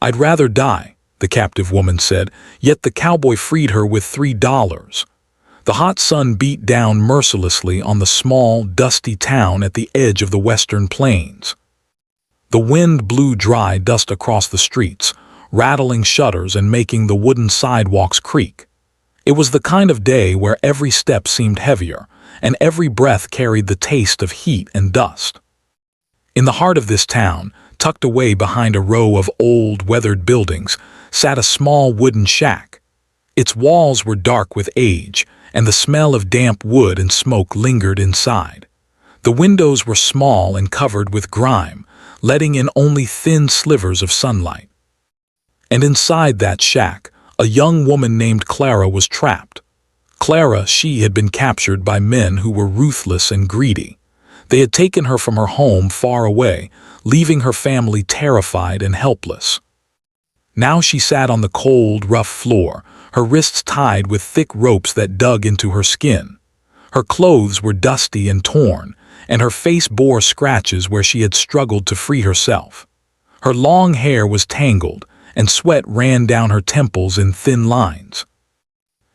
"I'd rather die," the captive woman said, yet the cowboy freed her with $3. The hot sun beat down mercilessly on the small, dusty town at the edge of the western plains. The wind blew dry dust across the streets, rattling shutters and making the wooden sidewalks creak. It was the kind of day where every step seemed heavier, and every breath carried the taste of heat and dust. In the heart of this town, tucked away behind a row of old, weathered buildings, sat a small wooden shack. Its walls were dark with age, and the smell of damp wood and smoke lingered inside. The windows were small and covered with grime, letting in only thin slivers of sunlight. And inside that shack, a young woman named Clara was trapped. Clara, she had been captured by men who were ruthless and greedy. They had taken her from her home far away, leaving her family terrified and helpless. Now she sat on the cold, rough floor, her wrists tied with thick ropes that dug into her skin. Her clothes were dusty and torn, and her face bore scratches where she had struggled to free herself. Her long hair was tangled, and sweat ran down her temples in thin lines.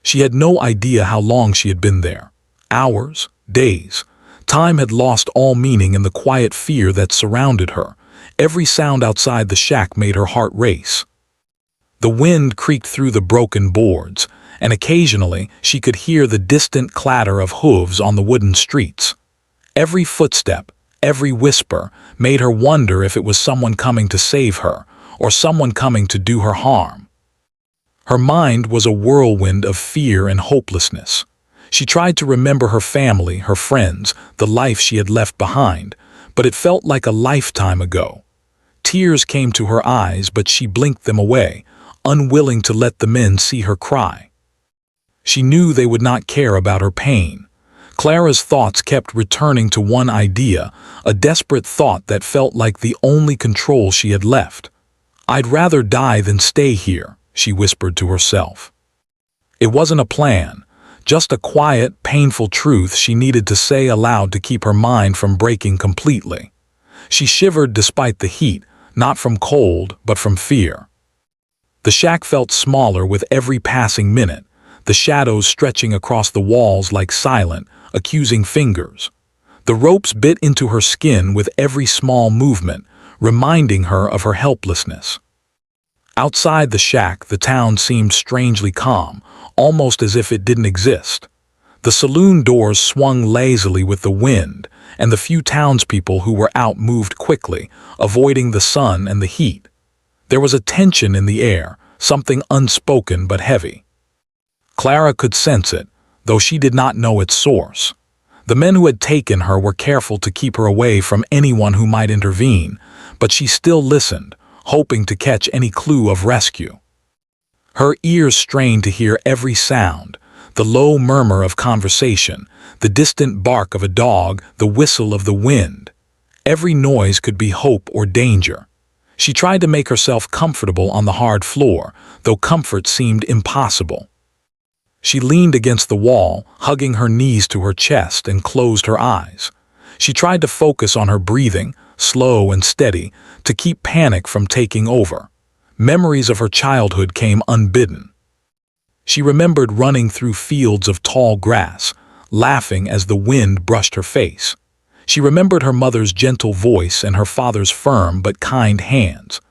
She had no idea how long she had been there. Hours, days. Time had lost all meaning in the quiet fear that surrounded her. Every sound outside the shack made her heart race. The wind creaked through the broken boards, and occasionally she could hear the distant clatter of hooves on the wooden streets. Every footstep, every whisper, made her wonder if it was someone coming to save her, or someone coming to do her harm. Her mind was a whirlwind of fear and hopelessness. She tried to remember her family, her friends, the life she had left behind, but it felt like a lifetime ago. Tears came to her eyes, but she blinked them away, unwilling to let the men see her cry. She knew they would not care about her pain. Clara's thoughts kept returning to one idea, a desperate thought that felt like the only control she had left. "I'd rather die than stay here," she whispered to herself. It wasn't a plan, just a quiet, painful truth she needed to say aloud to keep her mind from breaking completely. She shivered despite the heat, not from cold, but from fear. The shack felt smaller with every passing minute, the shadows stretching across the walls like silent, accusing fingers. The ropes bit into her skin with every small movement, reminding her of her helplessness. Outside the shack, the town seemed strangely calm, almost as if it didn't exist. The saloon doors swung lazily with the wind, and the few townspeople who were out moved quickly, avoiding the sun and the heat. There was a tension in the air, something unspoken but heavy. Clara could sense it, though she did not know its source. The men who had taken her were careful to keep her away from anyone who might intervene, but she still listened, hoping to catch any clue of rescue. Her ears strained to hear every sound, the low murmur of conversation, the distant bark of a dog, the whistle of the wind. Every noise could be hope or danger. She tried to make herself comfortable on the hard floor, though comfort seemed impossible. She leaned against the wall, hugging her knees to her chest, and closed her eyes. She tried to focus on her breathing, slow and steady, to keep panic from taking over. Memories of her childhood came unbidden. She remembered running through fields of tall grass, laughing as the wind brushed her face. She remembered her mother's gentle voice and her father's firm but kind hands.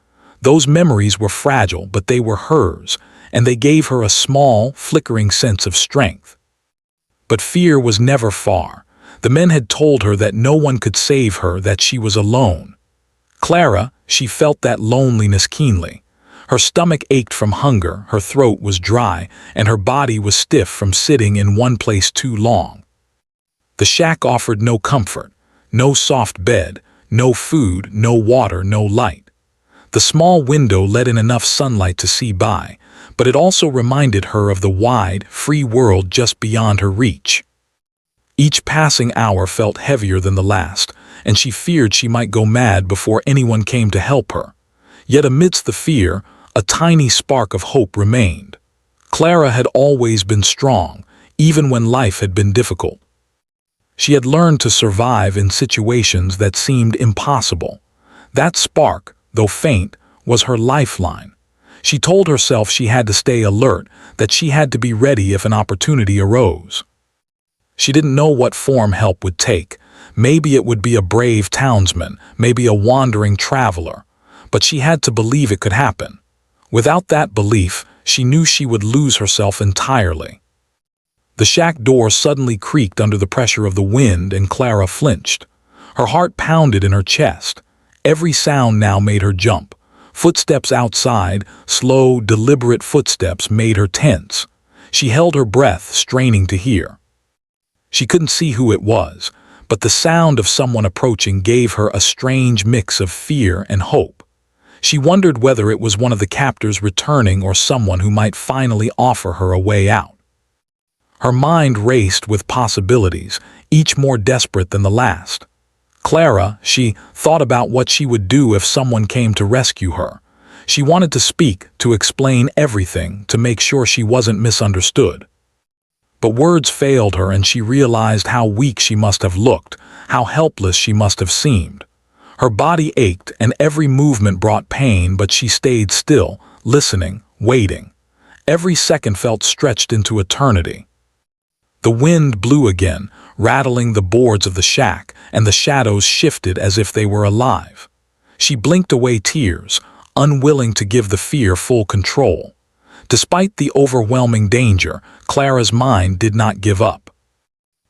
Those memories were fragile, but they were hers, and they gave her a small, flickering sense of strength. But fear was never far. The men had told her that no one could save her, that she was alone. Clara, she felt that loneliness keenly. Her stomach ached from hunger, her throat was dry, and her body was stiff from sitting in one place too long. The shack offered no comfort, no soft bed, no food, no water, no light. The small window let in enough sunlight to see by, but it also reminded her of the wide, free world just beyond her reach. Each passing hour felt heavier than the last, and she feared she might go mad before anyone came to help her. Yet amidst the fear, a tiny spark of hope remained. Clara had always been strong, even when life had been difficult. She had learned to survive in situations that seemed impossible. That spark, though faint, was her lifeline. She told herself she had to stay alert, that she had to be ready if an opportunity arose. She didn't know what form help would take. Maybe it would be a brave townsman, maybe a wandering traveler. But she had to believe it could happen. Without that belief, she knew she would lose herself entirely. The shack door suddenly creaked under the pressure of the wind, and Clara flinched. Her heart pounded in her chest. Every sound now made her jump. Footsteps outside, slow, deliberate footsteps, made her tense. She held her breath, straining to hear. She couldn't see who it was, but the sound of someone approaching gave her a strange mix of fear and hope. She wondered whether it was one of the captors returning or someone who might finally offer her a way out. Her mind raced with possibilities, each more desperate than the last. Clara, she thought about what she would do if someone came to rescue her. She wanted to speak, to explain everything, to make sure she wasn't misunderstood. But words failed her, and she realized how weak she must have looked, how helpless she must have seemed. Her body ached, and every movement brought pain, but she stayed still, listening, waiting. Every second felt stretched into eternity. The wind blew again, rattling the boards of the shack, and the shadows shifted as if they were alive. She blinked away tears, unwilling to give the fear full control. Despite the overwhelming danger, Clara's mind did not give up.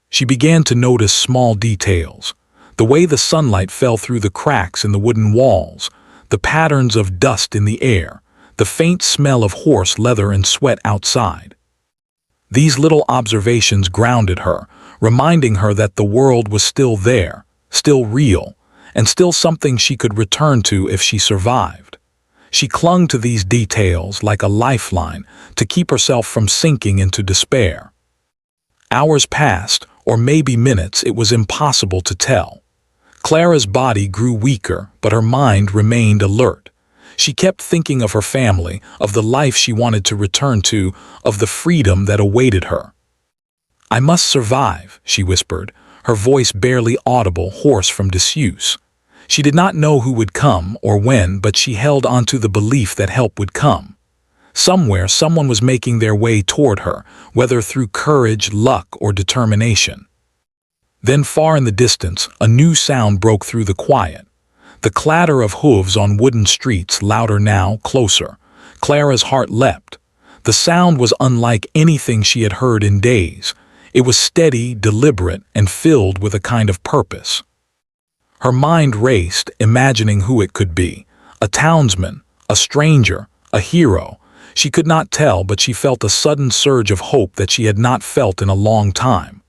She began to notice small details. The way the sunlight fell through the cracks in the wooden walls, the patterns of dust in the air, the faint smell of horse leather and sweat outside. These little observations grounded her, reminding her that the world was still there, still real, and still something she could return to if she survived. She clung to these details like a lifeline to keep herself from sinking into despair. Hours passed, or maybe minutes, it was impossible to tell. Clara's body grew weaker, but her mind remained alert. She kept thinking of her family, of the life she wanted to return to, of the freedom that awaited her. "I must survive," she whispered, her voice barely audible, hoarse from disuse. She did not know who would come or when, but she held onto the belief that help would come. Somewhere, someone was making their way toward her, whether through courage, luck, or determination. Then, far in the distance, a new sound broke through the quiet. The clatter of hooves on wooden streets, louder now, closer. Clara's heart leapt. The sound was unlike anything she had heard in days. It was steady, deliberate, and filled with a kind of purpose. Her mind raced, imagining who it could be. A townsman, a stranger, a hero. She could not tell, but she felt a sudden surge of hope that she had not felt in a long time.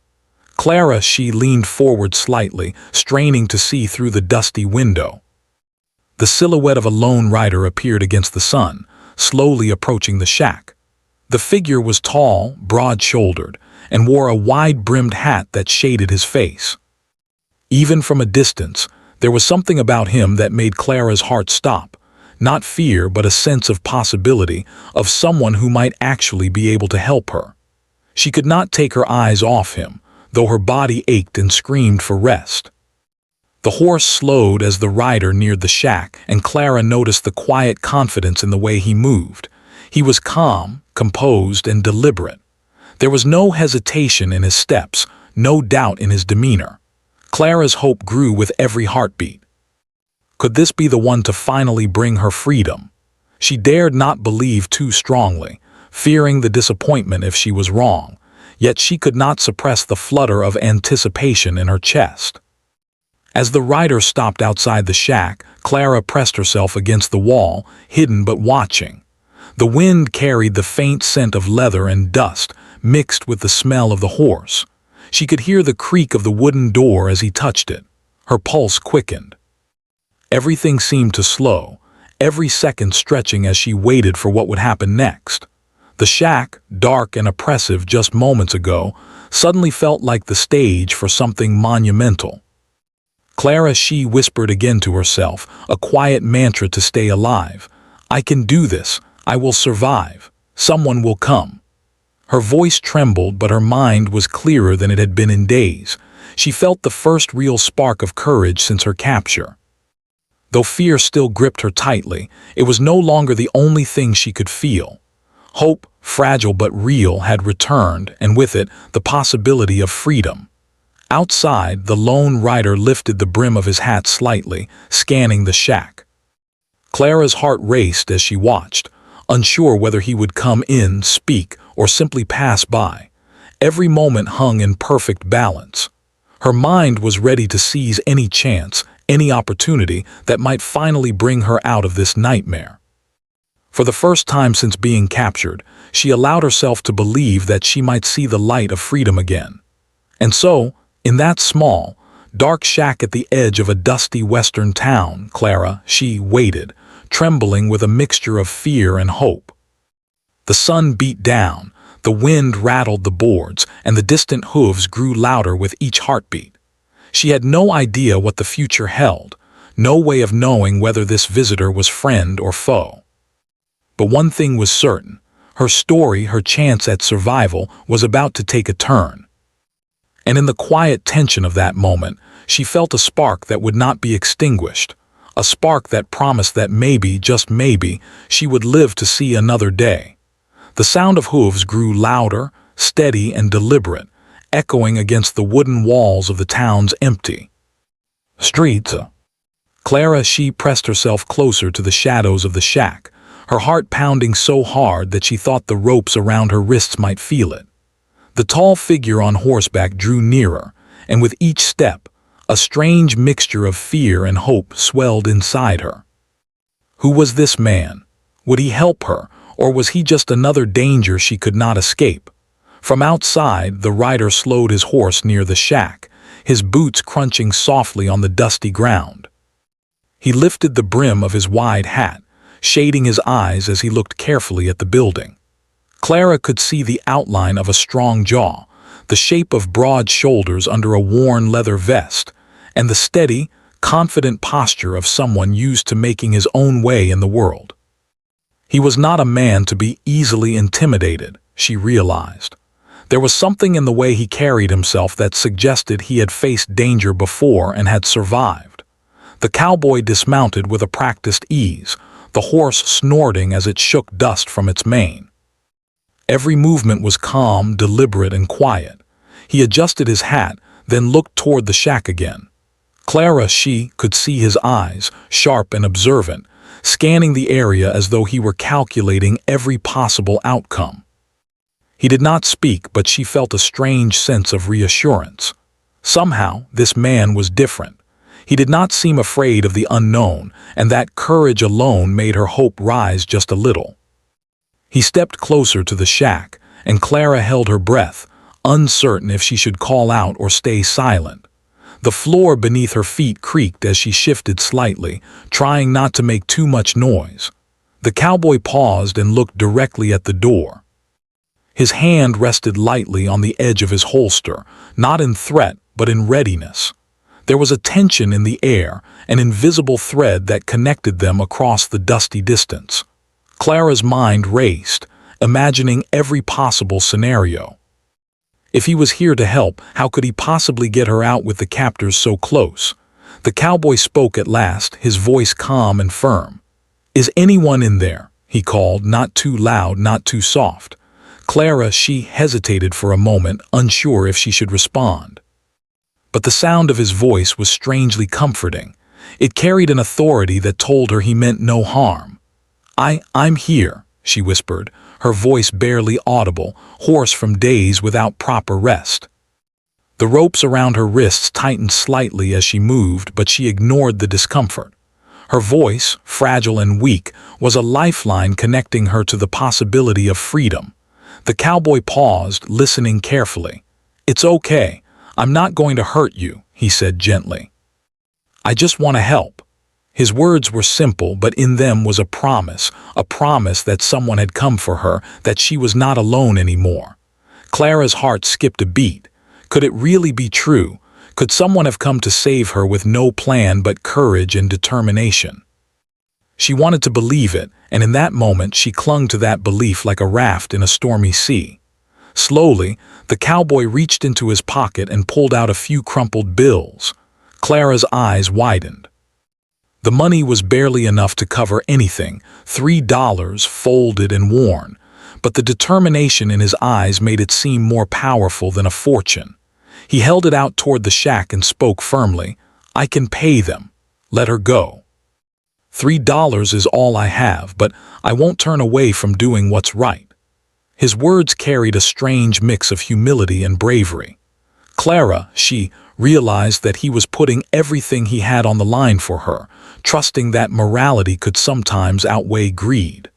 Clara, she leaned forward slightly, straining to see through the dusty window. The silhouette of a lone rider appeared against the sun, slowly approaching the shack. The figure was tall, broad-shouldered, and wore a wide-brimmed hat that shaded his face. Even from a distance, there was something about him that made Clara's heart stop. Not fear, but a sense of possibility, of someone who might actually be able to help her. She could not take her eyes off him, though her body ached and screamed for rest. The horse slowed as the rider neared the shack, and Clara noticed the quiet confidence in the way he moved. He was calm, composed, and deliberate. There was no hesitation in his steps, no doubt in his demeanor. Clara's hope grew with every heartbeat. Could this be the one to finally bring her freedom? She dared not believe too strongly, fearing the disappointment if she was wrong, yet she could not suppress the flutter of anticipation in her chest. As the rider stopped outside the shack, Clara pressed herself against the wall, hidden but watching. The wind carried the faint scent of leather and dust, mixed with the smell of the horse. She could hear the creak of the wooden door as he touched it. Her pulse quickened. Everything seemed to slow, every second stretching as she waited for what would happen next. The shack, dark and oppressive just moments ago, suddenly felt like the stage for something monumental. Clara, she whispered again to herself, a quiet mantra to stay alive. "I can do this. I will survive. Someone will come." Her voice trembled, but her mind was clearer than it had been in days. She felt the first real spark of courage since her capture. Though fear still gripped her tightly, it was no longer the only thing she could feel. Hope, fragile but real, had returned, and with it, the possibility of freedom. Outside, the lone rider lifted the brim of his hat slightly, scanning the shack. Clara's heart raced as she watched, unsure whether he would come in, speak, or simply pass by. Every moment hung in perfect balance. Her mind was ready to seize any chance, any opportunity that might finally bring her out of this nightmare. For the first time since being captured, she allowed herself to believe that she might see the light of freedom again. And so, in that small, dark shack at the edge of a dusty western town, she waited, trembling with a mixture of fear and hope. The sun beat down, the wind rattled the boards, and the distant hooves grew louder with each heartbeat. She had no idea what the future held, no way of knowing whether this visitor was friend or foe. But one thing was certain: her story, her chance at survival, was about to take a turn. And in the quiet tension of that moment, she felt a spark that would not be extinguished, a spark that promised that maybe, just maybe, she would live to see another day. The sound of hooves grew louder, steady and deliberate, echoing against the wooden walls of the town's empty streets. She pressed herself closer to the shadows of the shack, her heart pounding so hard that she thought the ropes around her wrists might feel it. The tall figure on horseback drew nearer, and with each step, a strange mixture of fear and hope swelled inside her. Who was this man? Would he help her, or was he just another danger she could not escape? From outside, the rider slowed his horse near the shack, his boots crunching softly on the dusty ground. He lifted the brim of his wide hat, shading his eyes as he looked carefully at the building. Clara could see the outline of a strong jaw, the shape of broad shoulders under a worn leather vest, and the steady, confident posture of someone used to making his own way in the world. He was not a man to be easily intimidated, she realized. There was something in the way he carried himself that suggested he had faced danger before and had survived. The cowboy dismounted with a practiced ease, the horse snorting as it shook dust from its mane. Every movement was calm, deliberate, and quiet. He adjusted his hat, then looked toward the shack again. She could see his eyes, sharp and observant, scanning the area as though he were calculating every possible outcome. He did not speak, but she felt a strange sense of reassurance. Somehow, this man was different. He did not seem afraid of the unknown, and that courage alone made her hope rise just a little. He stepped closer to the shack, and Clara held her breath, uncertain if she should call out or stay silent. The floor beneath her feet creaked as she shifted slightly, trying not to make too much noise. The cowboy paused and looked directly at the door. His hand rested lightly on the edge of his holster, not in threat, but in readiness. There was a tension in the air, an invisible thread that connected them across the dusty distance. Clara's mind raced, imagining every possible scenario. If he was here to help, how could he possibly get her out with the captors so close? The cowboy spoke at last, his voice calm and firm. "Is anyone in there?" he called, not too loud, not too soft. She hesitated for a moment, unsure if she should respond. But the sound of his voice was strangely comforting. It carried an authority that told her he meant no harm. I'm here," she whispered, her voice barely audible, hoarse from days without proper rest. The ropes around her wrists tightened slightly as she moved, but she ignored the discomfort. Her voice, fragile and weak, was a lifeline connecting her to the possibility of freedom. The cowboy paused, listening carefully. "It's okay. I'm not going to hurt you," he said gently. "I just want to help." His words were simple, but in them was a promise that someone had come for her, that she was not alone anymore. Clara's heart skipped a beat. Could it really be true? Could someone have come to save her with no plan but courage and determination? She wanted to believe it, and in that moment she clung to that belief like a raft in a stormy sea. Slowly, the cowboy reached into his pocket and pulled out a few crumpled bills. Clara's eyes widened. The money was barely enough to cover anything, $3 folded and worn, but the determination in his eyes made it seem more powerful than a fortune. He held it out toward the shack and spoke firmly, "I can pay them. Let her go. $3 is all I have, but I won't turn away from doing what's right." His words carried a strange mix of humility and bravery. Clara, she realized that he was putting everything he had on the line for her, trusting that morality could sometimes outweigh greed.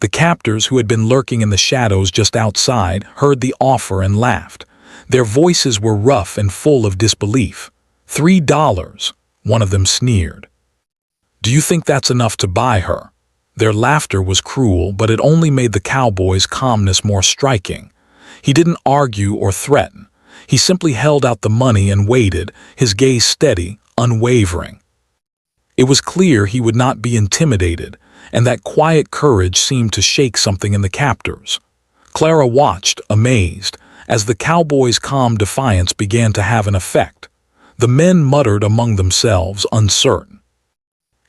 The captors, who had been lurking in the shadows just outside, heard the offer and laughed. Their voices were rough and full of disbelief. $3, one of them sneered. "Do you think that's enough to buy her?" Their laughter was cruel, but it only made the cowboy's calmness more striking. He didn't argue or threaten. He simply held out the money and waited, his gaze steady, unwavering. It was clear he would not be intimidated, and that quiet courage seemed to shake something in the captors. Clara watched, amazed, as the cowboy's calm defiance began to have an effect. The men muttered among themselves, uncertain.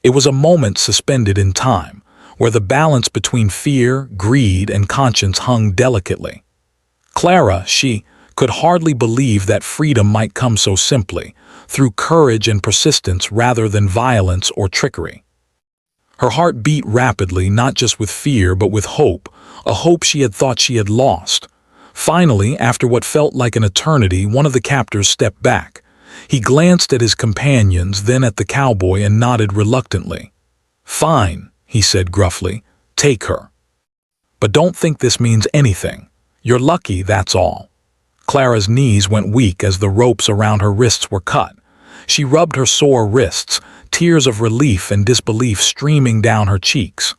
It was a moment suspended in time, where the balance between fear, greed, and conscience hung delicately. Clara, she could hardly believe that freedom might come so simply, through courage and persistence rather than violence or trickery. Her heart beat rapidly, not just with fear but with hope, a hope she had thought she had lost. Finally, after what felt like an eternity, one of the captors stepped back. He glanced at his companions, then at the cowboy, and nodded reluctantly. "Fine," he said gruffly, "take her. But don't think this means anything. You're lucky, that's all." Clara's knees went weak as the ropes around her wrists were cut. She rubbed her sore wrists, tears of relief and disbelief streaming down her cheeks.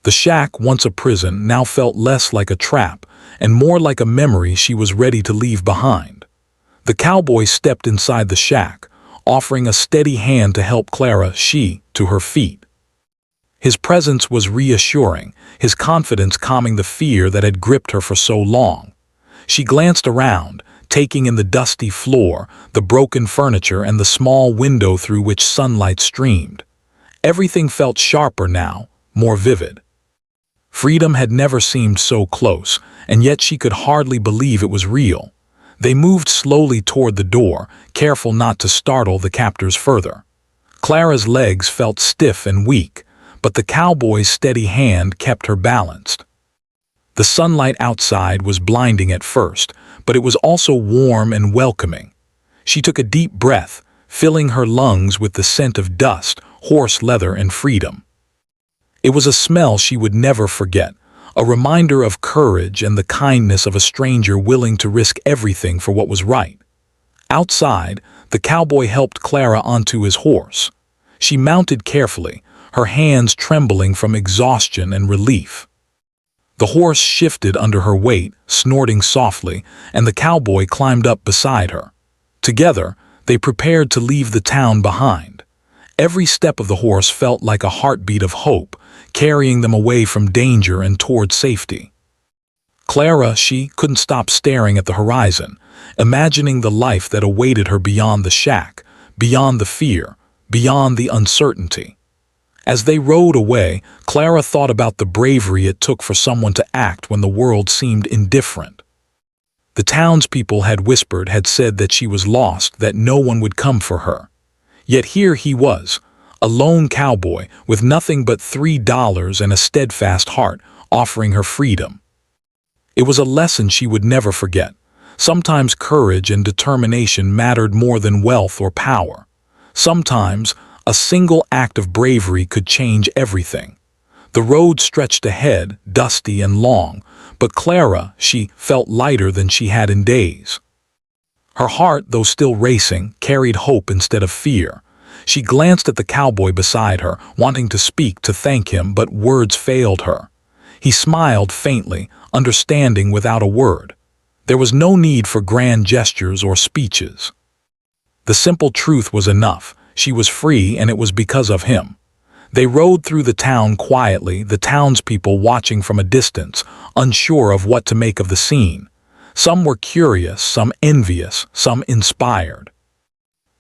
The shack, once a prison, now felt less like a trap and more like a memory she was ready to leave behind. The cowboy stepped inside the shack, offering a steady hand to help Clara, to her feet. His presence was reassuring, his confidence calming the fear that had gripped her for so long. She glanced around, taking in the dusty floor, the broken furniture, and the small window through which sunlight streamed. Everything felt sharper now, more vivid. Freedom had never seemed so close, and yet she could hardly believe it was real. They moved slowly toward the door, careful not to startle the captors further. Clara's legs felt stiff and weak, but the cowboy's steady hand kept her balanced. The sunlight outside was blinding at first, but it was also warm and welcoming. She took a deep breath, filling her lungs with the scent of dust, horse leather, and freedom. It was a smell she would never forget, a reminder of courage and the kindness of a stranger willing to risk everything for what was right. Outside, the cowboy helped Clara onto his horse. She mounted carefully, her hands trembling from exhaustion and relief. The horse shifted under her weight, snorting softly, and the cowboy climbed up beside her. Together, they prepared to leave the town behind. Every step of the horse felt like a heartbeat of hope, carrying them away from danger and toward safety. Clara, she couldn't stop staring at the horizon, imagining the life that awaited her beyond the shack, beyond the fear, beyond the uncertainty. As they rode away, Clara thought about the bravery it took for someone to act when the world seemed indifferent. The townspeople had said that she was lost, that no one would come for her. Yet here he was, a lone cowboy with nothing but $3 and a steadfast heart, offering her freedom. It was a lesson she would never forget. Sometimes courage and determination mattered more than wealth or power. Sometimes a single act of bravery could change everything. The road stretched ahead, dusty and long, but Clara, she felt lighter than she had in days. Her heart, though still racing, carried hope instead of fear. She glanced at the cowboy beside her, wanting to speak, to thank him, but words failed her. He smiled faintly, understanding without a word. There was no need for grand gestures or speeches. The simple truth was enough. She was free, and it was because of him. They rode through the town quietly, the townspeople watching from a distance, unsure of what to make of the scene. Some were curious, some envious, some inspired.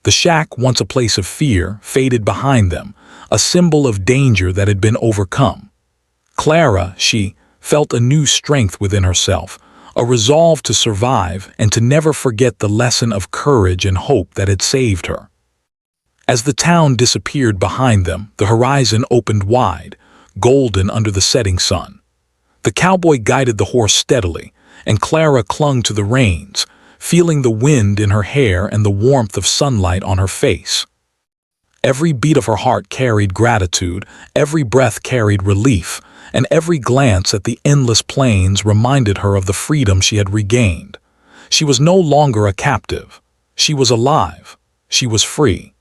The shack, once a place of fear, faded behind them, a symbol of danger that had been overcome. Clara, she felt a new strength within herself, a resolve to survive and to never forget the lesson of courage and hope that had saved her. As the town disappeared behind them, the horizon opened wide, golden under the setting sun. The cowboy guided the horse steadily, and Clara clung to the reins, feeling the wind in her hair and the warmth of sunlight on her face. Every beat of her heart carried gratitude, every breath carried relief, and every glance at the endless plains reminded her of the freedom she had regained. She was no longer a captive. She was alive. She was free.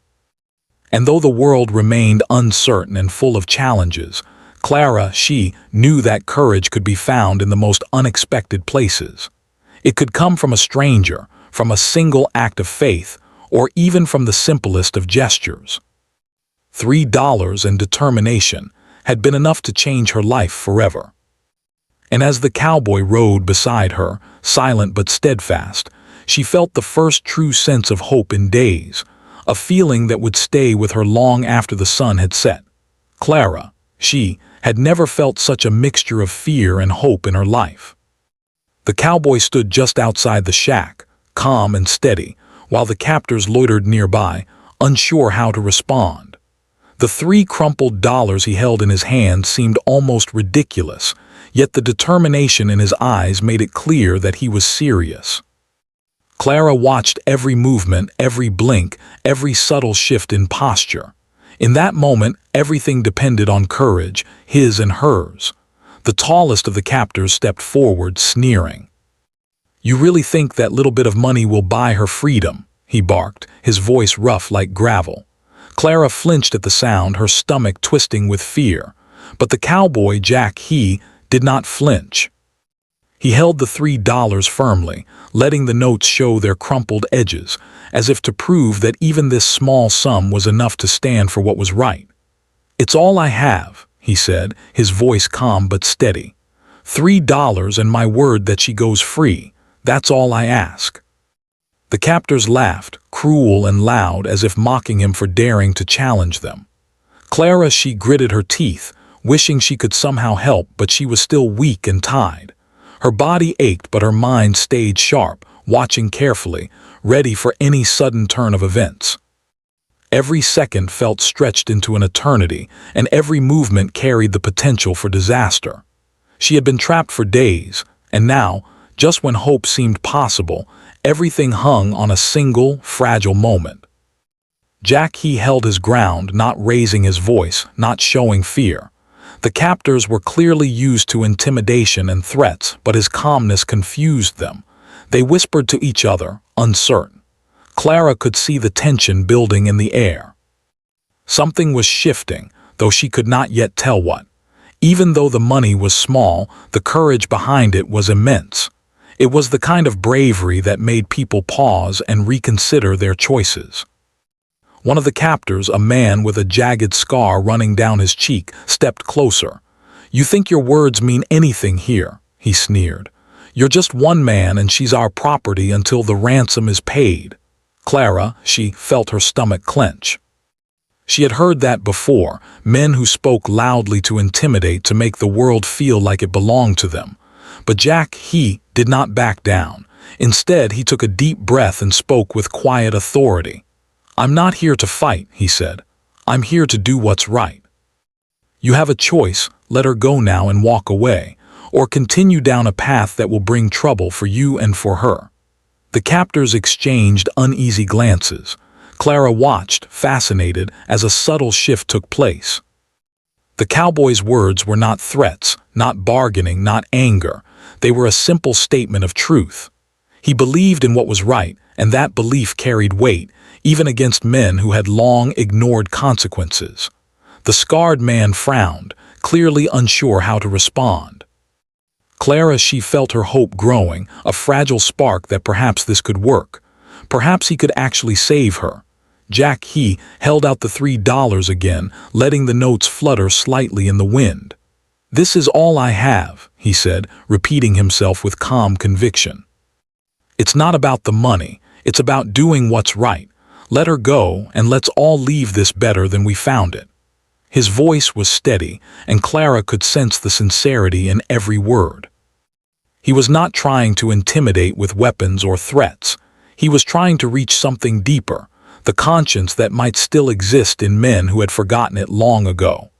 And though the world remained uncertain and full of challenges, Clara, she knew that courage could be found in the most unexpected places. It could come from a stranger, from a single act of faith, or even from the simplest of gestures. $3 and determination had been enough to change her life forever. And as the cowboy rode beside her, silent but steadfast, she felt the first true sense of hope in days, a feeling that would stay with her long after the sun had set. Clara, she had never felt such a mixture of fear and hope in her life. The cowboy stood just outside the shack, calm and steady, while the captors loitered nearby, unsure how to respond. The 3 crumpled dollars he held in his hand seemed almost ridiculous, yet the determination in his eyes made it clear that he was serious. Clara watched every movement, every blink, every subtle shift in posture. In that moment, everything depended on courage, his and hers. The tallest of the captors stepped forward, sneering. "You really think that little bit of money will buy her freedom?" he barked, his voice rough like gravel. Clara flinched at the sound, her stomach twisting with fear. But the cowboy, Jack, he did not flinch. He held the $3 firmly, letting the notes show their crumpled edges, as if to prove that even this small sum was enough to stand for what was right. "It's all I have," he said, his voice calm but steady. $3 and my word that she goes free. That's all I ask." The captors laughed, cruel and loud, as if mocking him for daring to challenge them. Clara, she gritted her teeth, wishing she could somehow help, but she was still weak and tied. Her body ached, but her mind stayed sharp, watching carefully, ready for any sudden turn of events. Every second felt stretched into an eternity, and every movement carried the potential for disaster. She had been trapped for days, and now, just when hope seemed possible, everything hung on a single, fragile moment. Jack, he held his ground, not raising his voice, not showing fear. The captors were clearly used to intimidation and threats, but his calmness confused them. They whispered to each other, uncertain. Clara could see the tension building in the air. Something was shifting, though she could not yet tell what. Even though the money was small, the courage behind it was immense. It was the kind of bravery that made people pause and reconsider their choices. One of the captors, a man with a jagged scar running down his cheek, stepped closer. "You think your words mean anything here?" he sneered. "You're just one man and she's our property until the ransom is paid." Clara, she felt her stomach clench. She had heard that before, men who spoke loudly to intimidate, to make the world feel like it belonged to them. But Jack, he did not back down. Instead, he took a deep breath and spoke with quiet authority. "I'm not here to fight," he said. "I'm here to do what's right. You have a choice: let her go now and walk away, or continue down a path that will bring trouble for you and for her." The captors exchanged uneasy glances. Clara watched, fascinated, as a subtle shift took place. The cowboy's words were not threats, not bargaining, not anger. They were a simple statement of truth. He believed in what was right, and that belief carried weight, even against men who had long ignored consequences. The scarred man frowned, clearly unsure how to respond. Clara, she felt her hope growing, a fragile spark that perhaps this could work. Perhaps he could actually save her. Jack, he held out the $3 again, letting the notes flutter slightly in the wind. "This is all I have," he said, repeating himself with calm conviction. "It's not about the money, it's about doing what's right. Let her go, and let's all leave this better than we found it." His voice was steady, and Clara could sense the sincerity in every word. He was not trying to intimidate with weapons or threats. He was trying to reach something deeper, the conscience that might still exist in men who had forgotten it long ago.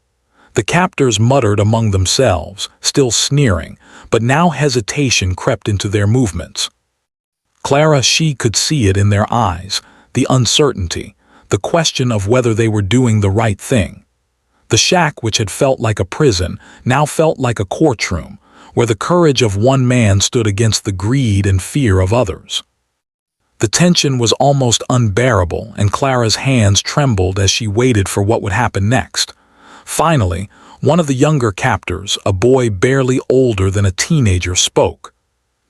The captors muttered among themselves, still sneering, but now hesitation crept into their movements. Clara, she could see it in their eyes, the uncertainty, the question of whether they were doing the right thing. The shack, which had felt like a prison, now felt like a courtroom, where the courage of one man stood against the greed and fear of others. The tension was almost unbearable, and Clara's hands trembled as she waited for what would happen next. Finally, one of the younger captors, a boy barely older than a teenager, spoke.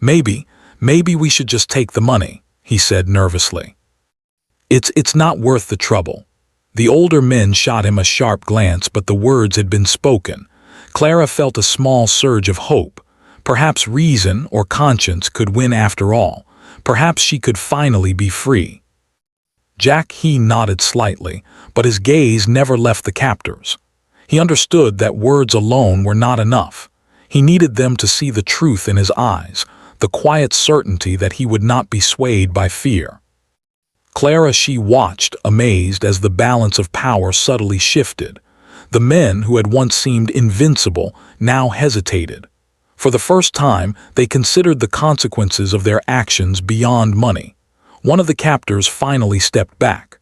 Maybe we should just take the money," he said nervously. It's not worth the trouble." The older men shot him a sharp glance, but the words had been spoken. Clara felt a small surge of hope. Perhaps reason or conscience could win after all. Perhaps she could finally be free. Jack, he nodded slightly, but his gaze never left the captors. He understood that words alone were not enough. He needed them to see the truth in his eyes, the quiet certainty that he would not be swayed by fear. Clara, she watched, amazed, as the balance of power subtly shifted. The men who had once seemed invincible now hesitated. For the first time, they considered the consequences of their actions beyond money. One of the captors finally stepped back.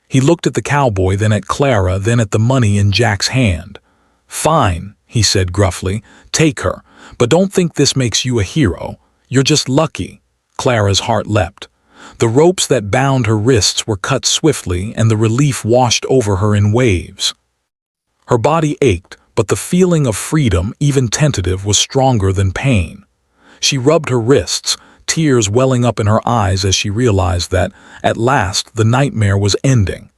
He looked at the cowboy, then at Clara, then at the money in Jack's hand. "Fine," he said gruffly, "take her, but don't think this makes you a hero. You're just lucky." Clara's heart leapt. The ropes that bound her wrists were cut swiftly, and the relief washed over her in waves. Her body ached, but the feeling of freedom, even tentative, was stronger than pain. She rubbed her wrists, tears welling up in her eyes as she realized that, at last, the nightmare was ending.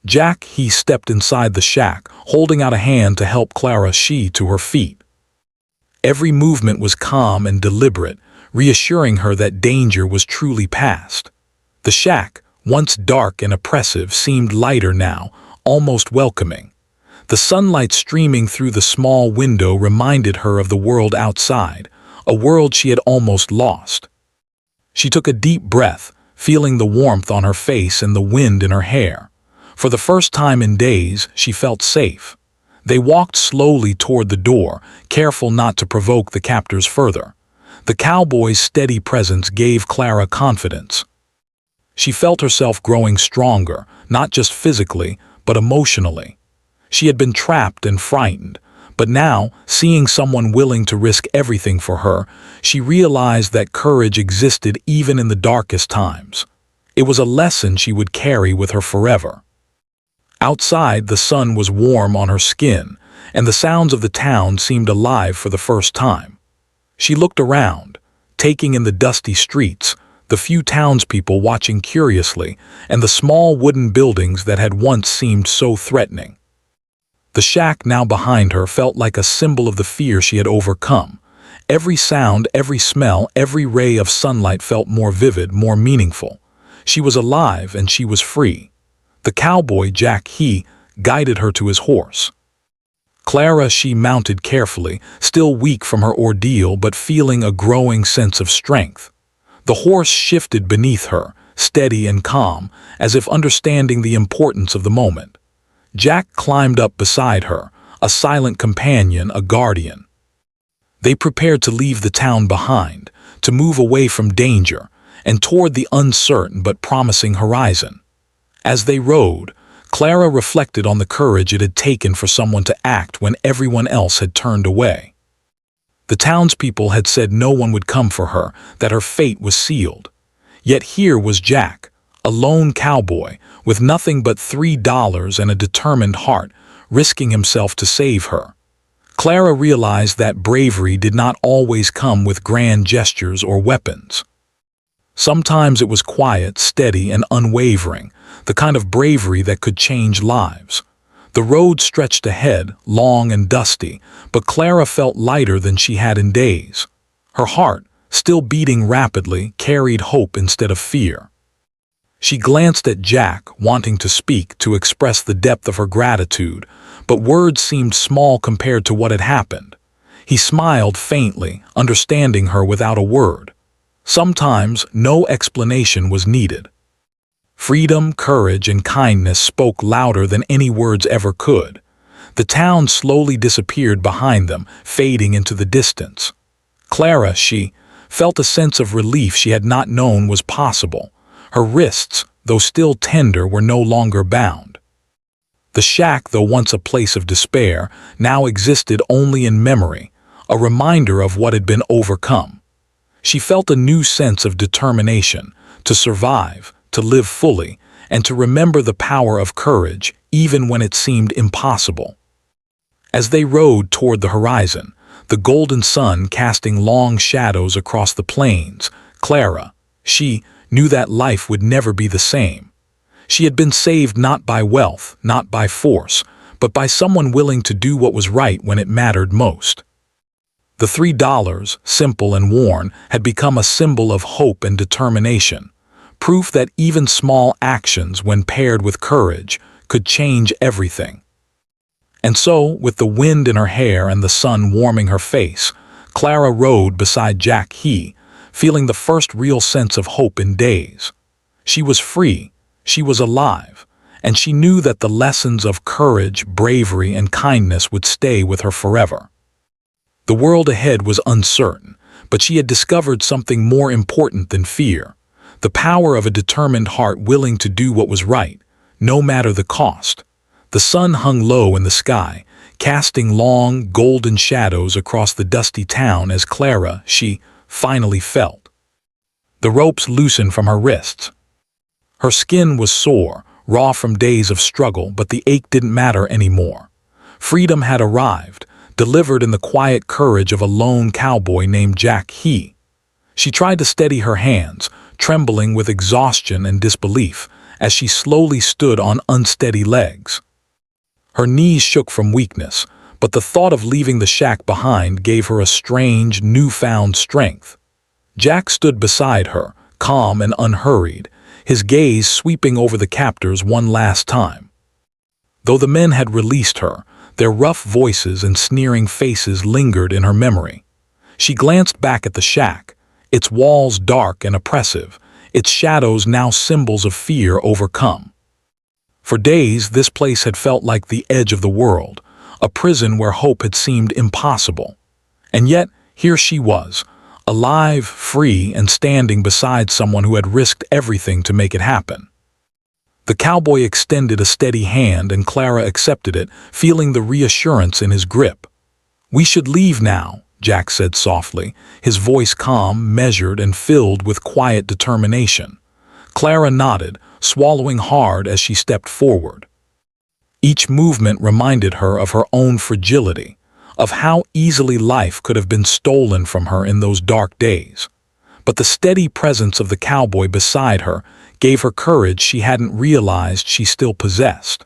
Jack, he stepped inside the shack, holding out a hand to help Clara, she to her feet. Every movement was calm and deliberate, reassuring her that danger was truly past. The shack, once dark and oppressive, seemed lighter now, almost welcoming. The sunlight streaming through the small window reminded her of the world outside, a world she had almost lost. She took a deep breath, feeling the warmth on her face and the wind in her hair. For the first time in days, she felt safe. They walked slowly toward the door, careful not to provoke the captors further. The cowboy's steady presence gave Clara confidence. She felt herself growing stronger, not just physically, but emotionally. She had been trapped and frightened, but now, seeing someone willing to risk everything for her, she realized that courage existed even in the darkest times. It was a lesson she would carry with her forever. Outside, the sun was warm on her skin, and the sounds of the town seemed alive for the first time. She looked around, taking in the dusty streets, the few townspeople watching curiously, and the small wooden buildings that had once seemed so threatening. The shack now behind her felt like a symbol of the fear she had overcome. Every sound, every smell, every ray of sunlight felt more vivid, more meaningful. She was alive and she was free. The cowboy, Jack, he guided her to his horse. Clara, she mounted carefully, still weak from her ordeal but feeling a growing sense of strength. The horse shifted beneath her, steady and calm, as if understanding the importance of the moment. Jack climbed up beside her, a silent companion, a guardian. They prepared to leave the town behind, to move away from danger, and toward the uncertain but promising horizon. As they rode, Clara reflected on the courage it had taken for someone to act when everyone else had turned away. The townspeople had said no one would come for her, that her fate was sealed. Yet here was Jack, a lone cowboy, with nothing but $3 and a determined heart, risking himself to save her. Clara realized that bravery did not always come with grand gestures or weapons. Sometimes it was quiet, steady, and unwavering, the kind of bravery that could change lives. The road stretched ahead, long and dusty, but Clara felt lighter than she had in days. Her heart, still beating rapidly, carried hope instead of fear. She glanced at Jack, wanting to speak to express the depth of her gratitude, but words seemed small compared to what had happened. He smiled faintly, understanding her without a word. Sometimes no explanation was needed. Freedom, courage, and kindness spoke louder than any words ever could. The town slowly disappeared behind them, fading into the distance. Clara, she felt a sense of relief she had not known was possible. Her wrists, though still tender, were no longer bound. The shack, though once a place of despair, now existed only in memory, a reminder of what had been overcome. She felt a new sense of determination, to survive, to live fully, and to remember the power of courage, even when it seemed impossible. As they rode toward the horizon, the golden sun casting long shadows across the plains, Clara, she knew that life would never be the same. She had been saved not by wealth, not by force, but by someone willing to do what was right when it mattered most. The $3, simple and worn, had become a symbol of hope and determination, proof that even small actions, when paired with courage, could change everything. And so, with the wind in her hair and the sun warming her face, Clara rode beside Jack, feeling the first real sense of hope in days. She was free, she was alive, and she knew that the lessons of courage, bravery, and kindness would stay with her forever. The world ahead was uncertain, but she had discovered something more important than fear, the power of a determined heart willing to do what was right, no matter the cost. The sun hung low in the sky, casting long, golden shadows across the dusty town as Clara, she finally felt. The ropes loosened from her wrists. Her skin was sore, raw from days of struggle, but the ache didn't matter anymore. Freedom had arrived, delivered in the quiet courage of a lone cowboy named Jack. She tried to steady her hands, trembling with exhaustion and disbelief, as she slowly stood on unsteady legs. Her knees shook from weakness, but the thought of leaving the shack behind gave her a strange, newfound strength. Jack stood beside her, calm and unhurried, his gaze sweeping over the captors one last time. Though the men had released her, their rough voices and sneering faces lingered in her memory. She glanced back at the shack, its walls dark and oppressive, its shadows now symbols of fear overcome. For days, this place had felt like the edge of the world, a prison where hope had seemed impossible. And yet, here she was, alive, free, and standing beside someone who had risked everything to make it happen. The cowboy extended a steady hand and Clara accepted it, feeling the reassurance in his grip. "We should leave now," Jack said softly, his voice calm, measured, and filled with quiet determination. Clara nodded, swallowing hard as she stepped forward. Each movement reminded her of her own fragility, of how easily life could have been stolen from her in those dark days. But the steady presence of the cowboy beside her gave her courage she hadn't realized she still possessed.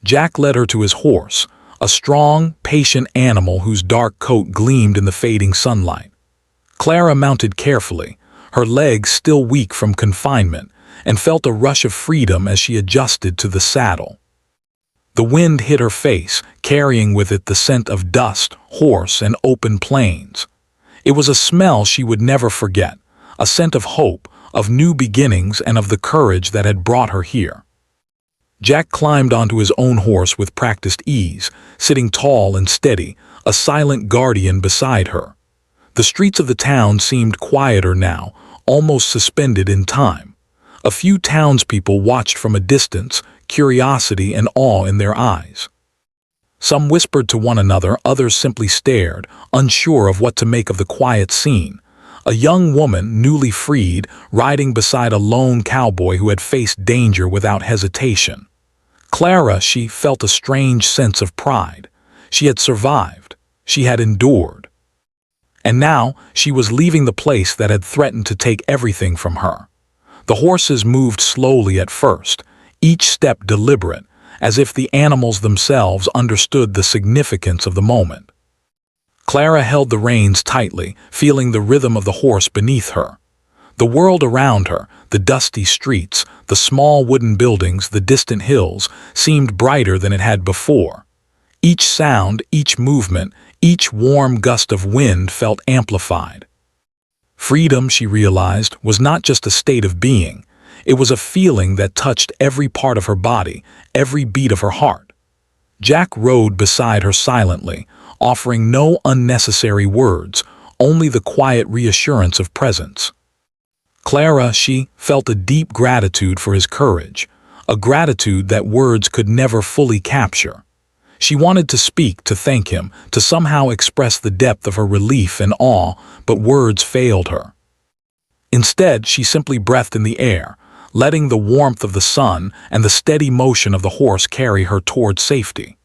Jack led her to his horse, a strong, patient animal whose dark coat gleamed in the fading sunlight. Clara mounted carefully, her legs still weak from confinement, and felt a rush of freedom as she adjusted to the saddle. The wind hit her face, carrying with it the scent of dust, horse, and open plains. It was a smell she would never forget, a scent of hope, of new beginnings, and of the courage that had brought her here. Jack climbed onto his own horse with practiced ease, sitting tall and steady, a silent guardian beside her. The streets of the town seemed quieter now, almost suspended in time. A few townspeople watched from a distance, curiosity and awe in their eyes. Some whispered to one another, others simply stared, unsure of what to make of the quiet scene. A young woman, newly freed, riding beside a lone cowboy who had faced danger without hesitation. Clara, she felt a strange sense of pride. She had survived. She had endured. And now she was leaving the place that had threatened to take everything from her. The horses moved slowly at first, each step deliberate, as if the animals themselves understood the significance of the moment. Clara held the reins tightly, feeling the rhythm of the horse beneath her. The world around her, the dusty streets, the small wooden buildings, the distant hills, seemed brighter than it had before. Each sound, each movement, each warm gust of wind felt amplified. Freedom, she realized, was not just a state of being. It was a feeling that touched every part of her body, every beat of her heart. Jack rode beside her silently, offering no unnecessary words, only the quiet reassurance of presence. Clara, she felt a deep gratitude for his courage, a gratitude that words could never fully capture. She wanted to speak, to thank him, to somehow express the depth of her relief and awe, but words failed her. Instead, she simply breathed in the air, letting the warmth of the sun and the steady motion of the horse carry her toward safety.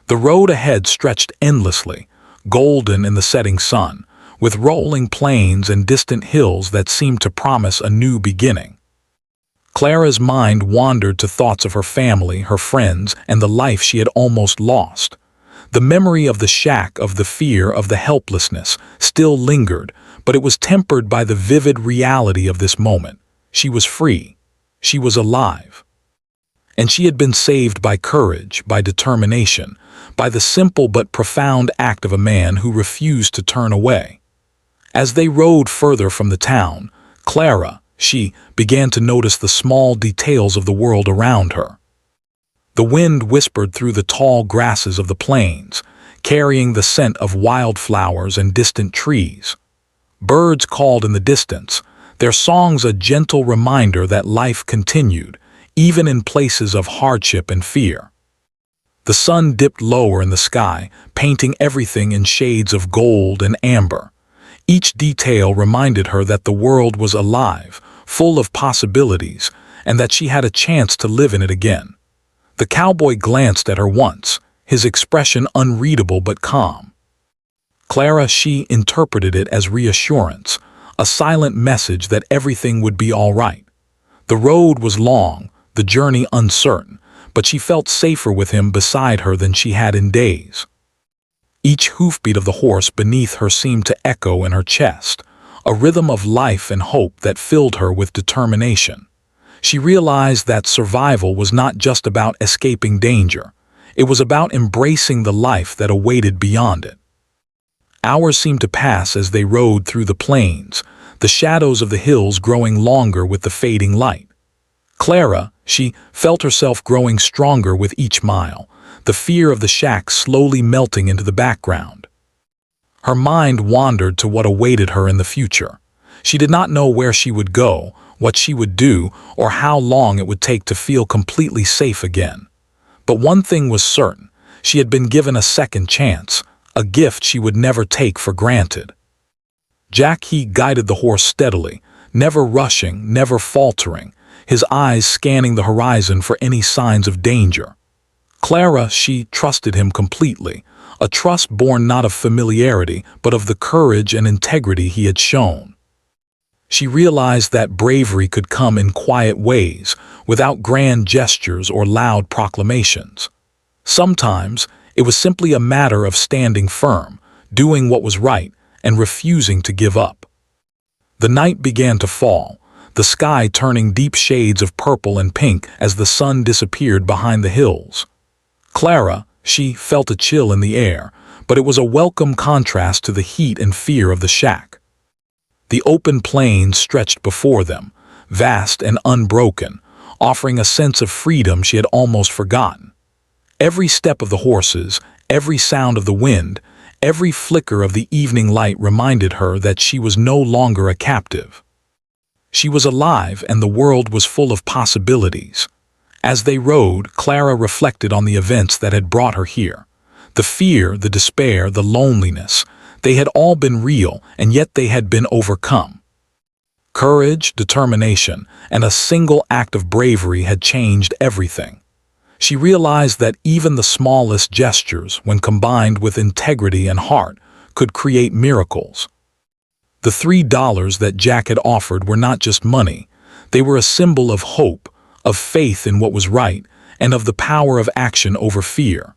The road ahead stretched endlessly, golden in the setting sun, with rolling plains and distant hills that seemed to promise a new beginning. Clara's mind wandered to thoughts of her family, her friends, and the life she had almost lost. The memory of the shack, of the fear, of the helplessness, still lingered, but it was tempered by the vivid reality of this moment. She was free. She was alive. And she had been saved by courage, by determination, by the simple but profound act of a man who refused to turn away. As they rode further from the town, Clara, she began to notice the small details of the world around her. The wind whispered through the tall grasses of the plains, carrying the scent of wildflowers and distant trees. Birds called in the distance, their songs a gentle reminder that life continued, even in places of hardship and fear. The sun dipped lower in the sky, painting everything in shades of gold and amber. Each detail reminded her that the world was alive, full of possibilities, and that she had a chance to live in it again. The cowboy glanced at her once, his expression unreadable but calm. Clara, she interpreted it as reassurance, a silent message that everything would be all right. The road was long, the journey uncertain, but she felt safer with him beside her than she had in days. Each hoofbeat of the horse beneath her seemed to echo in her chest, a rhythm of life and hope that filled her with determination. She realized that survival was not just about escaping danger. It was about embracing the life that awaited beyond it. Hours seemed to pass as they rode through the plains, the shadows of the hills growing longer with the fading light. Clara, she felt herself growing stronger with each mile, the fear of the shack slowly melting into the background. Her mind wandered to what awaited her in the future. She did not know where she would go, what she would do, or how long it would take to feel completely safe again. But one thing was certain: she had been given a second chance, a gift she would never take for granted. Jack, he guided the horse steadily, never rushing, never faltering, his eyes scanning the horizon for any signs of danger. Clara, she trusted him completely, a trust born not of familiarity, but of the courage and integrity he had shown. She realized that bravery could come in quiet ways, without grand gestures or loud proclamations. Sometimes, it was simply a matter of standing firm, doing what was right, and refusing to give up. The night began to fall, the sky turning deep shades of purple and pink as the sun disappeared behind the hills. Clara, she felt a chill in the air, but it was a welcome contrast to the heat and fear of the shack. The open plains stretched before them, vast and unbroken, offering a sense of freedom she had almost forgotten. Every step of the horses, every sound of the wind, every flicker of the evening light reminded her that she was no longer a captive. She was alive, and the world was full of possibilities. As they rode, Clara reflected on the events that had brought her here. The fear, the despair, the loneliness, they had all been real, and yet they had been overcome. Courage, determination, and a single act of bravery had changed everything. She realized that even the smallest gestures, when combined with integrity and heart, could create miracles. The $3 that Jack had offered were not just money. They were a symbol of hope, of faith in what was right, and of the power of action over fear.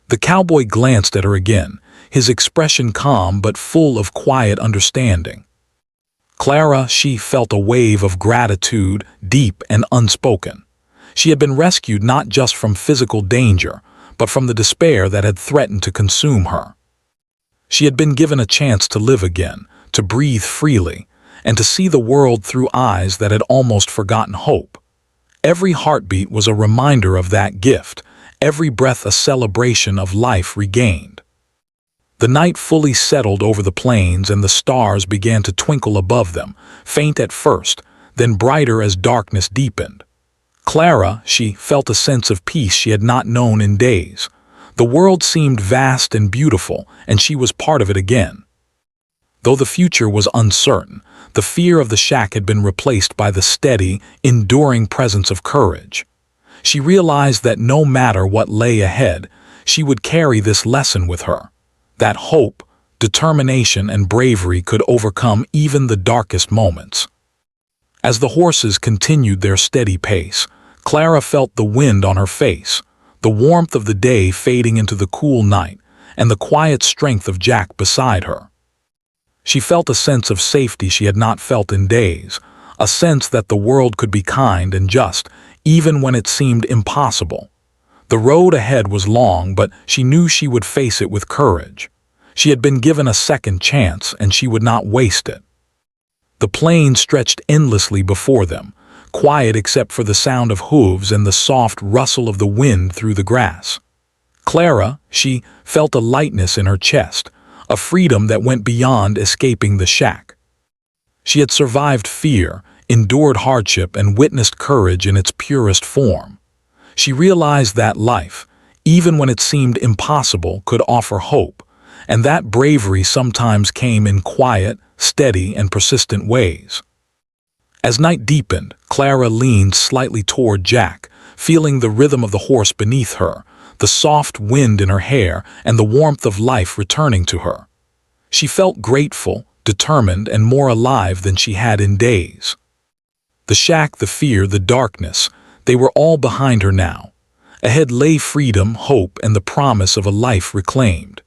The cowboy glanced at her again, his expression calm but full of quiet understanding. Clara, she felt a wave of gratitude, deep and unspoken. She had been rescued not just from physical danger, but from the despair that had threatened to consume her. She had been given a chance to live again, to breathe freely, and to see the world through eyes that had almost forgotten hope. Every heartbeat was a reminder of that gift, every breath a celebration of life regained. The night fully settled over the plains and the stars began to twinkle above them, faint at first, then brighter as darkness deepened. Clara, she felt a sense of peace she had not known in days. The world seemed vast and beautiful, and she was part of it again. Though the future was uncertain, the fear of the shack had been replaced by the steady, enduring presence of courage. She realized that no matter what lay ahead, she would carry this lesson with her, that hope, determination, and bravery could overcome even the darkest moments. As the horses continued their steady pace, Clara felt the wind on her face, the warmth of the day fading into the cool night, and the quiet strength of Jack beside her. She felt a sense of safety she had not felt in days, a sense that the world could be kind and just, even when it seemed impossible. The road ahead was long, but she knew she would face it with courage. She had been given a second chance, and she would not waste it. The plain stretched endlessly before them, quiet except for the sound of hooves and the soft rustle of the wind through the grass. Clara, she felt a lightness in her chest, a freedom that went beyond escaping the shack. She had survived fear, endured hardship, and witnessed courage in its purest form. She realized that life, even when it seemed impossible, could offer hope, and that bravery sometimes came in quiet, steady, and persistent ways. As night deepened, Clara leaned slightly toward Jack, feeling the rhythm of the horse beneath her, the soft wind in her hair, and the warmth of life returning to her. She felt grateful, determined, and more alive than she had in days. The shack, the fear, the darkness, they were all behind her now. Ahead lay freedom, hope, and the promise of a life reclaimed.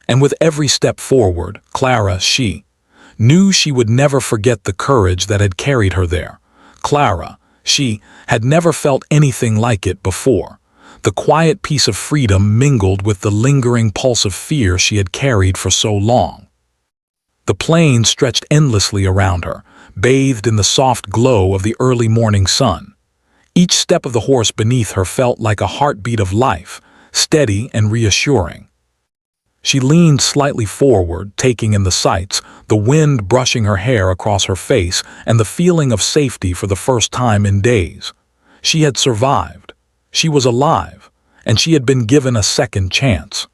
And with every step forward, Clara, she knew she would never forget the courage that had carried her there. Clara, she had never felt anything like it before. The quiet peace of freedom mingled with the lingering pulse of fear she had carried for so long. The plain stretched endlessly around her, bathed in the soft glow of the early morning sun. Each step of the horse beneath her felt like a heartbeat of life, steady and reassuring. She leaned slightly forward, taking in the sights, the wind brushing her hair across her face, and the feeling of safety for the first time in days. She had survived. She was alive, and she had been given a second chance.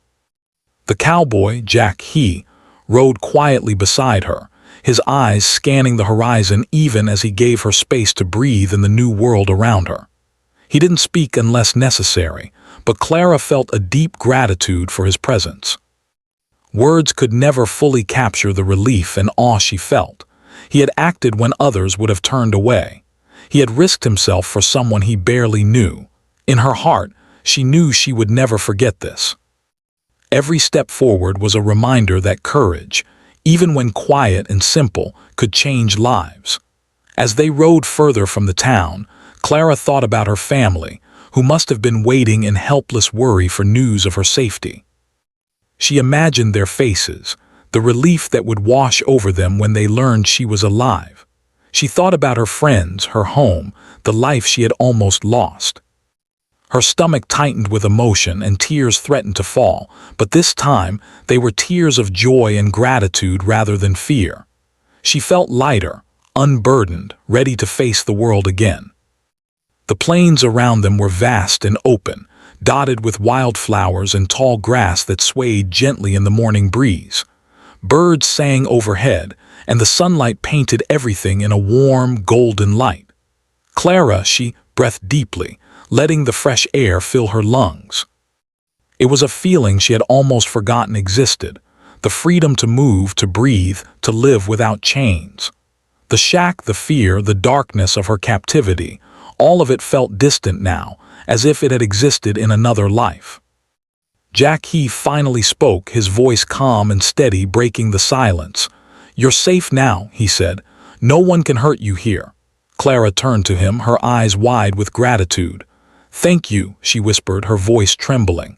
The cowboy, Jack, he rode quietly beside her, his eyes scanning the horizon even as he gave her space to breathe in the new world around her. He didn't speak unless necessary, but Clara felt a deep gratitude for his presence. Words could never fully capture the relief and awe she felt. He had acted when others would have turned away. He had risked himself for someone he barely knew. In her heart, she knew she would never forget this. Every step forward was a reminder that courage, even when quiet and simple, could change lives. As they rode further from the town, Clara thought about her family, who must have been waiting in helpless worry for news of her safety. She imagined their faces, the relief that would wash over them when they learned she was alive. She thought about her friends, her home, the life she had almost lost. Her stomach tightened with emotion and tears threatened to fall, but this time they were tears of joy and gratitude rather than fear. She felt lighter, unburdened, ready to face the world again. The plains around them were vast and open, dotted with wildflowers and tall grass that swayed gently in the morning breeze. Birds sang overhead, and the sunlight painted everything in a warm, golden light. Clara, she breathed deeply, letting the fresh air fill her lungs. It was a feeling she had almost forgotten existed, the freedom to move, to breathe, to live without chains. The shack, the fear, the darkness of her captivity, all of it felt distant now, as if it had existed in another life. Jack, he finally spoke, his voice calm and steady, breaking the silence. "You're safe now," he said. "No one can hurt you here." Clara turned to him, her eyes wide with gratitude. "Thank you," she whispered, her voice trembling.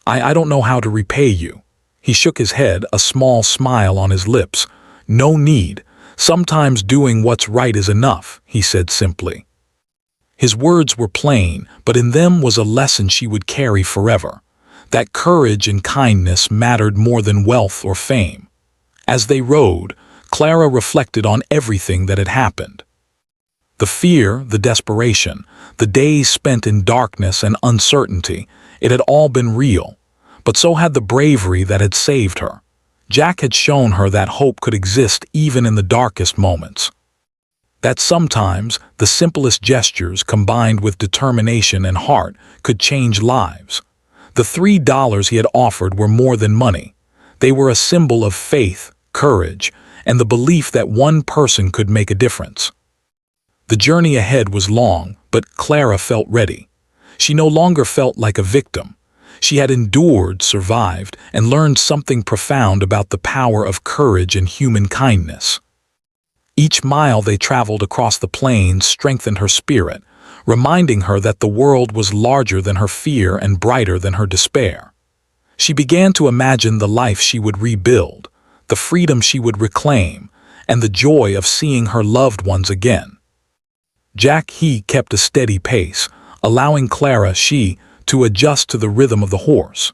I don't know how to repay you." He shook his head, a small smile on his lips. "No need. Sometimes doing what's right is enough," he said simply. His words were plain, but in them was a lesson she would carry forever. That courage and kindness mattered more than wealth or fame. As they rode, Clara reflected on everything that had happened. The fear, the desperation, the days spent in darkness and uncertainty, it had all been real. But so had the bravery that had saved her. Jack had shown her that hope could exist even in the darkest moments. That sometimes the simplest gestures combined with determination and heart could change lives. The $3 he had offered were more than money. They were a symbol of faith, courage, and the belief that one person could make a difference. The journey ahead was long, but Clara felt ready. She no longer felt like a victim. She had endured, survived, and learned something profound about the power of courage and human kindness. Each mile they traveled across the plains strengthened her spirit, reminding her that the world was larger than her fear and brighter than her despair. She began to imagine the life she would rebuild, the freedom she would reclaim, and the joy of seeing her loved ones again. Jack kept a steady pace, allowing Clara to adjust to the rhythm of the horse.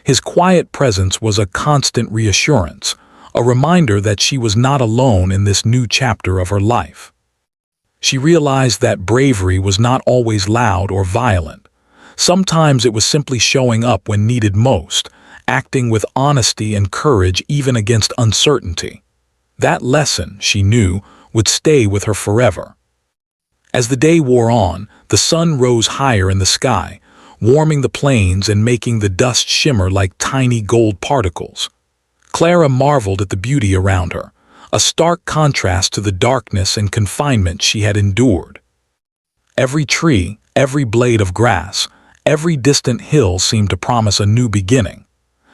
His quiet presence was a constant reassurance, a reminder that she was not alone in this new chapter of her life. She realized that bravery was not always loud or violent. Sometimes it was simply showing up when needed most, acting with honesty and courage even against uncertainty. That lesson, she knew, would stay with her forever. As the day wore on, the sun rose higher in the sky, warming the plains and making the dust shimmer like tiny gold particles. Clara marveled at the beauty around her, a stark contrast to the darkness and confinement she had endured. Every tree, every blade of grass, every distant hill seemed to promise a new beginning.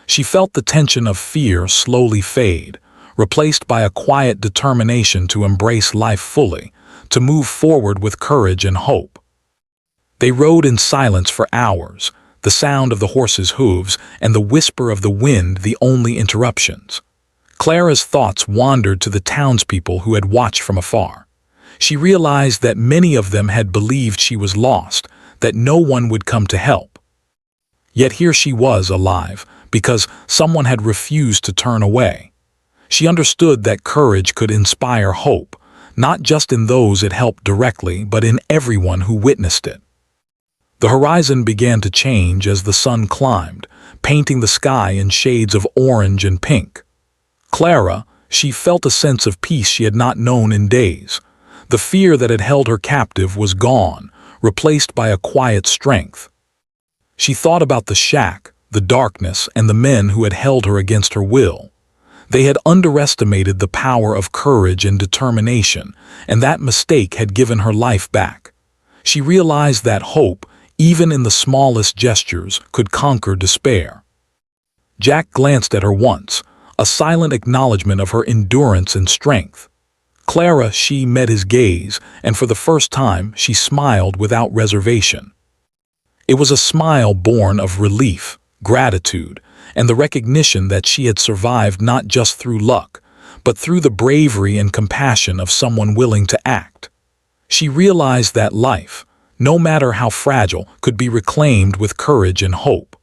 She felt the tension of fear slowly fade, replaced by a quiet determination to embrace life fully, to move forward with courage and hope. They rode in silence for hours, the sound of the horses' hooves and the whisper of the wind the only interruptions. Clara's thoughts wandered to the townspeople who had watched from afar. She realized that many of them had believed she was lost, that no one would come to help. Yet here she was alive, because someone had refused to turn away. She understood that courage could inspire hope, not just in those it helped directly, but in everyone who witnessed it. The horizon began to change as the sun climbed, painting the sky in shades of orange and pink. Clara, she felt a sense of peace she had not known in days. The fear that had held her captive was gone, replaced by a quiet strength. She thought about the shack, the darkness, and the men who had held her against her will. They had underestimated the power of courage and determination, and that mistake had given her life back. She realized that hope, even in the smallest gestures, could conquer despair. Jack glanced at her once, a silent acknowledgement of her endurance and strength. Clara, she met his gaze, and for the first time she smiled without reservation. It was a smile born of relief, gratitude, and the recognition that she had survived not just through luck, but through the bravery and compassion of someone willing to act. She realized that life, no matter how fragile, could be reclaimed with courage and hope.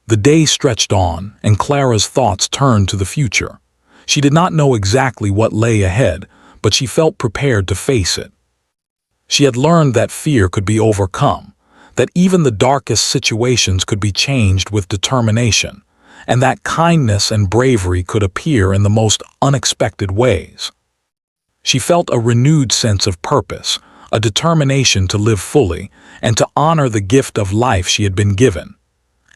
The day stretched on, and Clara's thoughts turned to the future. She did not know exactly what lay ahead, but she felt prepared to face it. She had learned that fear could be overcome, that even the darkest situations could be changed with determination, and that kindness and bravery could appear in the most unexpected ways. She felt a renewed sense of purpose, a determination to live fully and to honor the gift of life she had been given.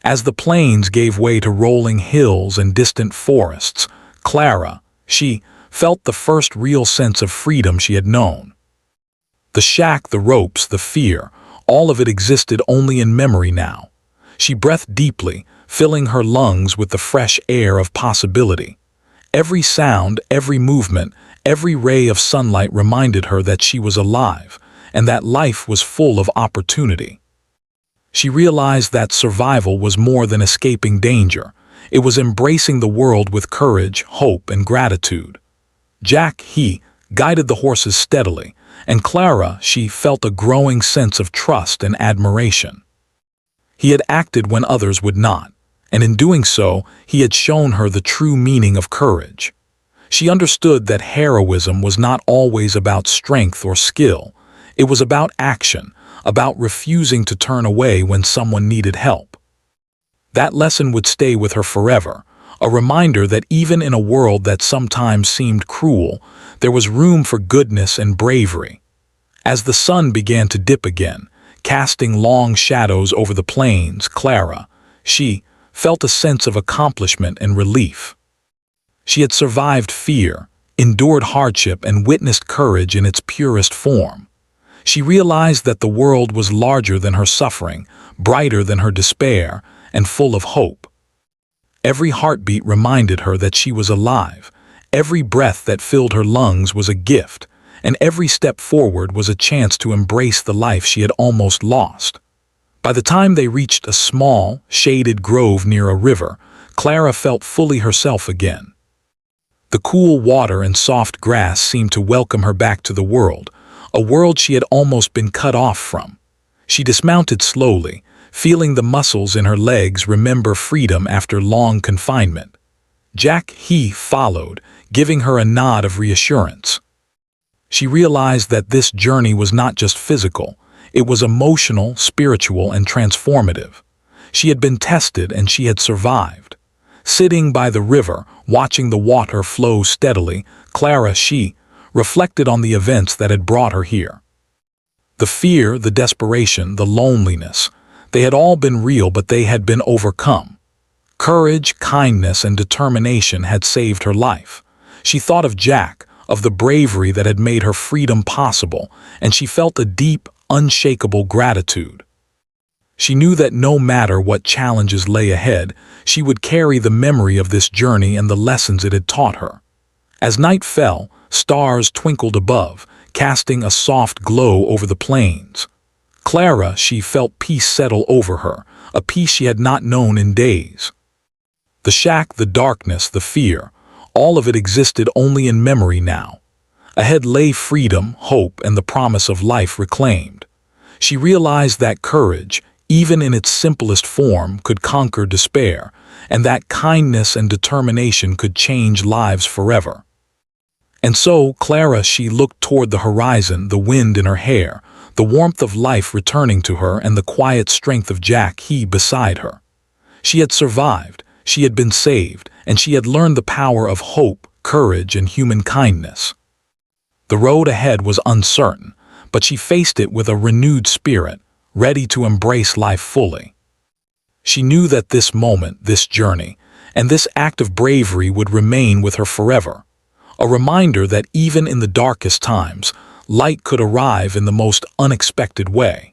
As the plains gave way to rolling hills and distant forests, Clara, she felt the first real sense of freedom she had known. The shack, the ropes, the fear, all of it existed only in memory now. She breathed deeply, filling her lungs with the fresh air of possibility. Every sound, every movement, every ray of sunlight reminded her that she was alive, and that life was full of opportunity. She realized that survival was more than escaping danger. It was embracing the world with courage, hope, and gratitude. Jack, he, guided the horses steadily, and Clara, she felt a growing sense of trust and admiration. He had acted when others would not, and in doing so, he had shown her the true meaning of courage. She understood that heroism was not always about strength or skill. It was about action, about refusing to turn away when someone needed help. That lesson would stay with her forever, a reminder that even in a world that sometimes seemed cruel, there was room for goodness and bravery. As the sun began to dip again, casting long shadows over the plains, Clara, she felt a sense of accomplishment and relief. She had survived fear, endured hardship, and witnessed courage in its purest form. She realized that the world was larger than her suffering, brighter than her despair, and full of hope. Every heartbeat reminded her that she was alive. Every breath that filled her lungs was a gift, and every step forward was a chance to embrace the life she had almost lost. By the time they reached a small, shaded grove near a river, Clara felt fully herself again. The cool water and soft grass seemed to welcome her back to the world, a world she had almost been cut off from. She dismounted slowly, feeling the muscles in her legs remember freedom after long confinement. Jack, he, followed, giving her a nod of reassurance. She realized that this journey was not just physical, it was emotional, spiritual, and transformative. She had been tested and she had survived. Sitting by the river, watching the water flow steadily, Clara, she reflected on the events that had brought her here. The fear, the desperation, the loneliness, they had all been real, but they had been overcome. Courage, kindness, and determination had saved her life. She thought of Jack, of the bravery that had made her freedom possible, and she felt a deep, unshakable gratitude. She knew that no matter what challenges lay ahead, she would carry the memory of this journey and the lessons it had taught her. As night fell, stars twinkled above, casting a soft glow over the plains. Clara, she felt peace settle over her, a peace she had not known in days. The shack, the darkness, the fear, all of it existed only in memory now. Ahead lay freedom, hope, and the promise of life reclaimed. She realized that courage, even in its simplest form, could conquer despair, and that kindness and determination could change lives forever. And so, Clara, she looked toward the horizon, the wind in her hair, the warmth of life returning to her, and the quiet strength of Jack, he, beside her. She had survived, she had been saved, and she had learned the power of hope, courage, and human kindness. The road ahead was uncertain, but she faced it with a renewed spirit, ready to embrace life fully. She knew that this moment, this journey, and this act of bravery would remain with her forever, a reminder that even in the darkest times, light could arrive in the most unexpected way.